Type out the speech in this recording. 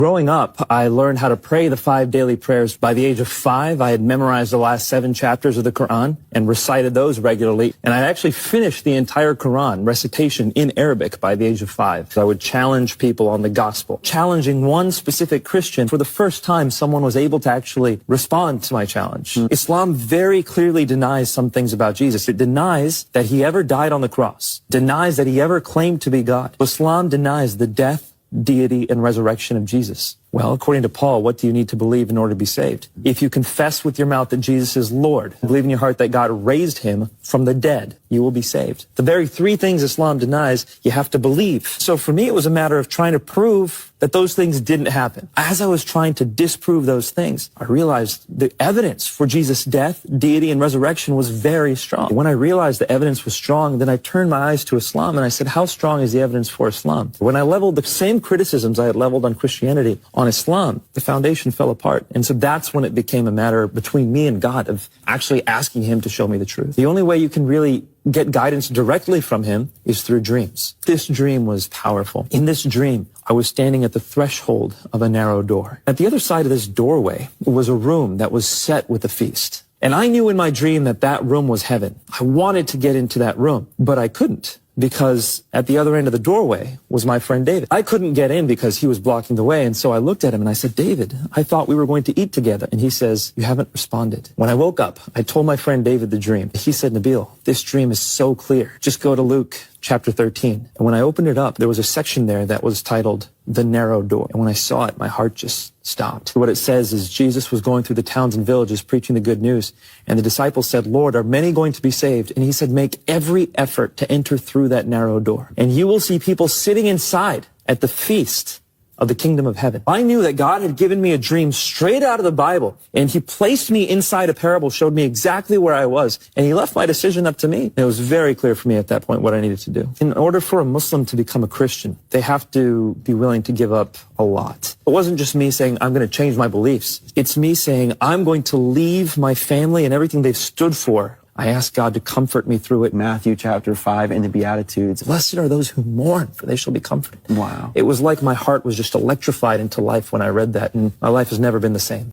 Growing up, I learned how to pray the 5 daily prayers. By the age of 5, I had memorized the last 7 chapters of the Quran and recited those regularly. And I actually finished the entire Quran recitation in Arabic by the age of 5. So I would challenge people on the gospel. Challenging one specific Christian, for the first time, someone was able to actually respond to my challenge. Islam very clearly denies some things about Jesus. It denies that he ever died on the cross, denies that he ever claimed to be God. Islam denies the death, deity, and resurrection of Jesus. Well, according to Paul, what do you need to believe in order to be saved? If you confess with your mouth that Jesus is Lord, and believe in your heart that God raised him from the dead, you will be saved. The very 3 things Islam denies, you have to believe. So for me, it was a matter of trying to prove that those things didn't happen. As I was trying to disprove those things, I realized the evidence for Jesus' death, deity, and resurrection was very strong. When I realized the evidence was strong, then I turned my eyes to Islam and I said, how strong is the evidence for Islam? When I leveled the same criticisms I had leveled on Christianity on Islam, the foundation fell apart. And so that's when it became a matter between me and God of actually asking him to show me the truth. The only way you can really get guidance directly from him is through dreams. This dream was powerful. In this dream, I was standing at the threshold of a narrow door. At the other side of this doorway was a room that was set with a feast. And I knew in my dream that that room was heaven. I wanted to get into that room, but I couldn't, because at the other end of the doorway was my friend David. I couldn't get in because he was blocking the way, and so I looked at him and I said, David, I thought we were going to eat together. And he says, you haven't responded. When I woke up, I told my friend David the dream. He said, Nabil, this dream is so clear. Just go to Luke chapter 13. And when I opened it up, there was a section there that was titled The Narrow Door. And when I saw it, my heart just stopped. What it says is Jesus was going through the towns and villages preaching the good news. And the disciples said, Lord, are many going to be saved? And he said, make every effort to enter through that narrow door. And you will see people sitting inside at the feast of the kingdom of heaven. I knew that God had given me a dream straight out of the Bible, and he placed me inside a parable, showed me exactly where I was, and he left my decision up to me. It was very clear for me at that point what I needed to do. In order for a Muslim to become a Christian, they have to be willing to give up a lot. It wasn't just me saying, I'm going to change my beliefs. It's me saying, I'm going to leave my family and everything they've stood for. I asked God to comfort me through it. Matthew chapter 5 in the Beatitudes. Blessed are those who mourn, for they shall be comforted. Wow. It was like my heart was just electrified into life when I read that, and my life has never been the same.